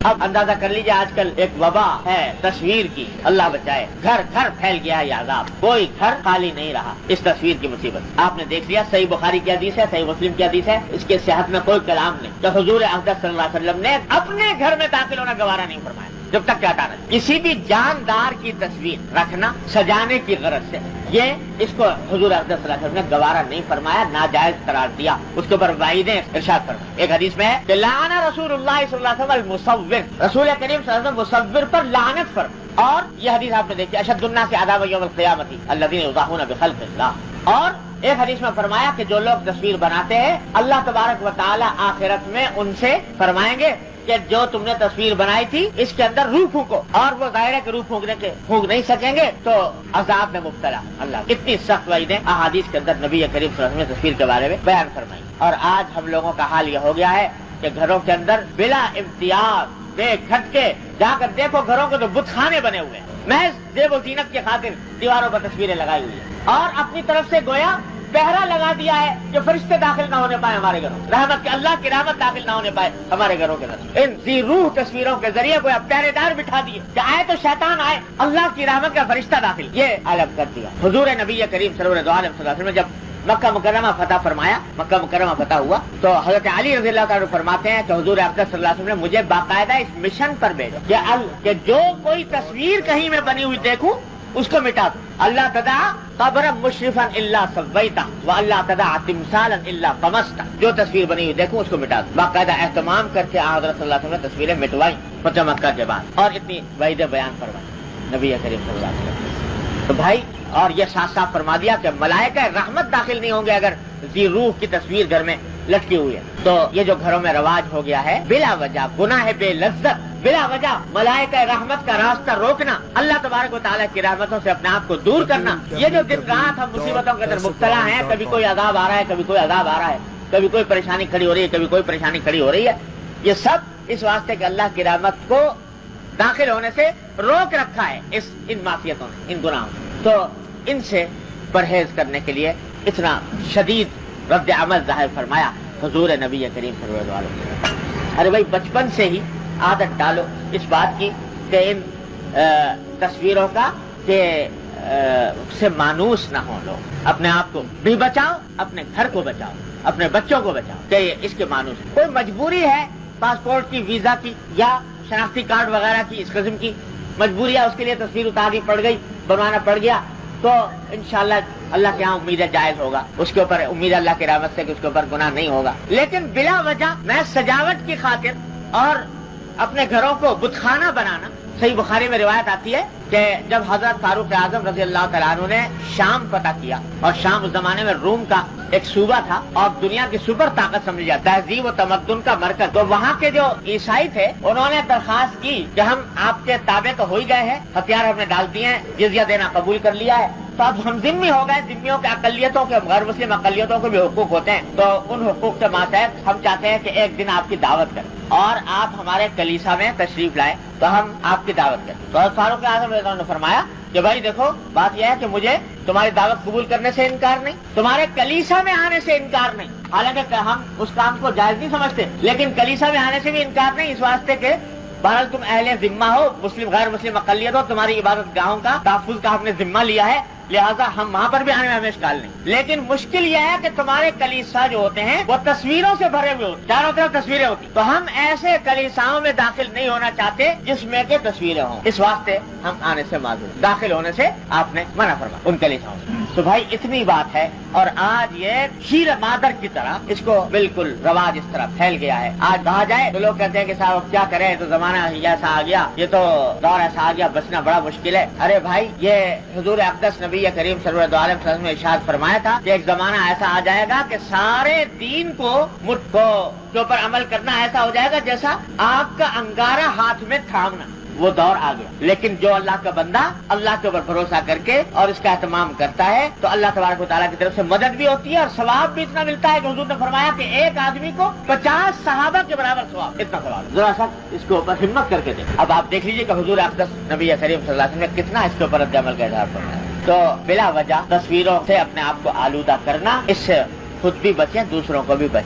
اب اندازہ کر لیجیے آج کل ایک وبا ہے تصویر کی، اللہ بچائے، گھر گھر پھیل گیا ہے یہ عذاب، کوئی گھر خالی نہیں رہا اس تصویر کی مصیبت۔ آپ نے دیکھ لیا صحیح بخاری کی حدیث ہے، صحیح مسلم کی حدیث ہے، اس کے صحت میں کوئی کلام نہیں، تو حضور اقدس صلی اللہ علیہ وسلم نے اپنے گھر میں داخل ہونا گوارا نہیں فرمایا جب تک کہ ہٹانا۔ کسی بھی جاندار کی تصویر رکھنا سجانے کی غرض سے، یہ اس کو حضور اقدس صلی اللہ علیہ وسلم نے گوارا نہیں فرمایا، ناجائز قرار دیا، اس کے اوپر وعیدیں ارشاد فرمایا۔ ایک حدیث میں ہے کہ لعن رسول اللہ صلی اللہ علیہ وسلم المصور، رسول کریم صلی اللہ علیہ وسلم مصور پر لعنت فرمائی۔ اور یہ حدیث آپ نے دیکھی، اشد الناس عذابا یوم القیامۃ الذین یضاہون بخلق اللہ۔ اور ایک حدیث میں فرمایا کہ جو لوگ تصویر بناتے ہیں اللہ تبارک و تعالی آخرت میں ان سے فرمائیں گے کہ جو تم نے تصویر بنائی تھی اس کے اندر روح پھونکو، اور وہ ظاہر ہے کہ روح پھونک نہیں سکیں گے تو عذاب میں مبتلا۔ اللہ اتنی سخت وعیدیں احادیث کے اندر نبی کریم صلی اللہ علیہ وسلم نے تصویر کے بارے میں بیان فرمائی۔ اور آج ہم لوگوں کا حال یہ ہو گیا ہے کہ گھروں کے اندر بلا امتیاز بے کھٹکے جا کر دیکھو گھروں کے تو بت خانے بنے ہوئے ہیں، محض زیب و زینت کی خاطر دیواروں پر تصویریں لگائی ہوئی ہیں، اور اپنی طرف سے گویا پہرا لگا دیا ہے کہ فرشتے داخل نہ ہونے پائے ہمارے گھروں، رحمت کے اللہ کی رحمت داخل نہ ہونے پائے ہمارے گھروں کے اندر۔ ان ذی روح تصویروں کے ذریعے کوئی پہرے دار بٹھا دیے کہ آئے تو شیطان آئے، اللہ کی رحمت کا فرشتہ داخل، یہ عالم کر دیا۔ حضور نبی کریم سرور دو عالم صلی اللہ علیہ وسلم نے جب مکہ مکرمہ فتح فرمایا، مکہ مکرمہ فتح ہوا، تو حضرت علی رضی اللہ تعالیٰ فرماتے ہیں کہ حضور اقدس صلی اللہ علیہ وسلم نے مجھے باقاعدہ اس مشن پر بھیجا کہ جو کوئی تصویر کہیں میں بنی ہوئی دیکھوں اس کو مٹا دو۔ اللہ تدع قبر مشرفا الا سویتا و اللہ تدع تمثالا الا طمستا، جو تصویر بنی ہوئی دیکھوں اس کو مٹا دو۔ باقاعدہ اہتمام کر کے حضرت صلی اللہ علیہ وسلم نے تصویریں مٹوائیں فتح مکہ کے بعد، اور اتنی وعیدیں بیان فرمائی نبی کریم صلی اللہ علیہ وسلم۔ تو بھائی، اور یہ صاف صاف فرما دیا کہ ملائکہ رحمت داخل نہیں ہوں گے اگر ذی روح کی تصویر گھر میں لٹکی ہوئی ہے۔ تو یہ جو گھروں میں رواج ہو گیا ہے بلا وجہ گناہ بے لذت، بلا وجہ ملائکہ رحمت کا راستہ روکنا، اللہ تبارک و تعالیٰ کی رحمتوں سے اپنے آپ کو دور کرنا، یہ جو دن رات ہم مصیبتوں کے اندر مبتلا ہیں، کبھی کوئی عذاب آ رہا ہے، کبھی کوئی عذاب آ رہا ہے، کبھی کوئی پریشانی کھڑی ہو رہی ہے، کبھی کوئی پریشانی کھڑی ہو رہی ہے، یہ سب اس واسطے کہ اللہ کی رحمت کو داخل ہونے سے روک رکھا ہے ان معصیتوں نے، ان گناہوں نے۔ تو ان سے پرہیز کرنے کے لیے اتنا شدید رد عمل ظاہر فرمایا حضور نبی کریم صلی اللہ علیہ وسلم۔ ارے بھائی، بچپن سے ہی عادت ڈالو اس بات کی کہ ان تصویروں کا کہ سے مانوس نہ ہو، لوگ اپنے آپ کو بھی بچاؤ، اپنے گھر کو بچاؤ، اپنے بچوں کو بچاؤ کہ اس کے مانوس کوئی مجبوری ہے پاسپورٹ کی، ویزا کی یا شناختی کارڈ وغیرہ کی، اس قسم کی مجبوری ہے، اس کے لیے تصویر اتارنی پڑ گئی، بنوانا پڑ گیا، تو انشاءاللہ اللہ کے ہاں امید جائز ہوگا، اس کے اوپر امید اللہ کی رحمت سے کہ اس کے اوپر گناہ نہیں ہوگا۔ لیکن بلا وجہ میں سجاوٹ کی خاطر اور اپنے گھروں کو بتخانہ بنانا، صحیح بخاری میں روایت آتی ہے کہ جب حضرت فاروق اعظم رضی اللہ تعالیٰ عنہ نے شام فتح کیا، اور شام اس زمانے میں روم کا ایک صوبہ تھا اور دنیا کی سپر طاقت سمجھ لیا، تہذیب و تمدن کا مرکز، تو وہاں کے جو عیسائی تھے انہوں نے درخواست کی کہ ہم آپ کے تابع تو ہو ہی گئے ہیں، ہتھیار ہم نے ڈال دیے ہیں، جزیہ دینا قبول کر لیا ہے، تو اب ہم ذمہ ہو گئے، ذمیوں کے اقلیتوں کے، غیر مسلم اقلیتوں کو بھی حقوق ہوتے ہیں، تو ان حقوق کے ماتحت ہم چاہتے ہیں کہ ایک دن آپ کی دعوت کریں اور آپ ہمارے کلیسا میں تشریف لائیں تو ہم آپ کی دعوت کریں۔ تو فاروق اعظم نے فرمایا کہ بھائی دیکھو، بات یہ ہے کہ مجھے تمہاری دعوت قبول کرنے سے انکار نہیں، تمہارے کلیسا میں آنے سے انکار نہیں، حالانکہ ہم اس کام کو جائز نہیں سمجھتے، لیکن کلیسا میں آنے سے بھی انکار نہیں، اس واسطے کہ بہرحال تم اہل ذمہ ہو، مسلم غیر مسلم اقلیت ہو، تمہاری عبادت گاہوں کا تحفظ کا ہم نے ذمہ لیا ہے، لہذا ہم وہاں پر بھی آنے میں ہمیں اشکال نہیں۔ لیکن مشکل یہ ہے کہ تمہارے کلیسا جو ہوتے ہیں وہ تصویروں سے بھرے ہوئے ہوتے، چاروں طرف تصویریں ہوتی، تو ہم ایسے کلیساؤں میں داخل نہیں ہونا چاہتے جس میں کہ تصویریں ہوں، اس واسطے ہم آنے سے معذور، داخل ہونے سے آپ نے منع فرمایا ان کلیساؤں سے۔ تو بھائی اتنی بات ہے، اور آج یہ شیر مادر کی طرح اس کو بالکل رواج اس طرح پھیل گیا ہے۔ آج کہا جائے تو لوگ کہتے ہیں کہ صاحب کیا کریں، تو زمانہ ہی ایسا آ گیا، یہ تو دور ایسا آ گیا، بچنا بڑا مشکل ہے۔ ارے بھائی، یہ حضور اقدس نبی کریم صلی اللہ علیہ وسلم نے ارشاد فرمایا تھا کہ ایک زمانہ ایسا آ جائے گا کہ سارے دین کو مٹھ کو کے اوپر عمل کرنا ایسا ہو جائے گا جیسا آگ کا انگارہ ہاتھ میں تھامنا، وہ دور آ گیا۔ لیکن جو اللہ کا بندہ اللہ کے اوپر بھروسہ کر کے اور اس کا اہتمام کرتا ہے تو اللہ تبارک و تعالیٰ کی طرف سے مدد بھی ہوتی ہے اور ثواب بھی اتنا ملتا ہے کہ حضور نے فرمایا کہ ایک آدمی کو 50 صحابہ کے برابر ثواب، اتنا ثواب۔ ذرا سا اس کے اوپر ہمت کر کے دیکھ۔ اب آپ دیکھ لیجیے کہ حضور اقدس نبی کریم صلی اللہ علیہ وسلم نے کتنا اس کے اوپر رد عمل کا اظہار فرمایا۔ تو بلا وجہ تصویروں سے اپنے آپ کو آلودہ کرنا، اس سے خود بھی بچیں، دوسروں کو بھی بچیں۔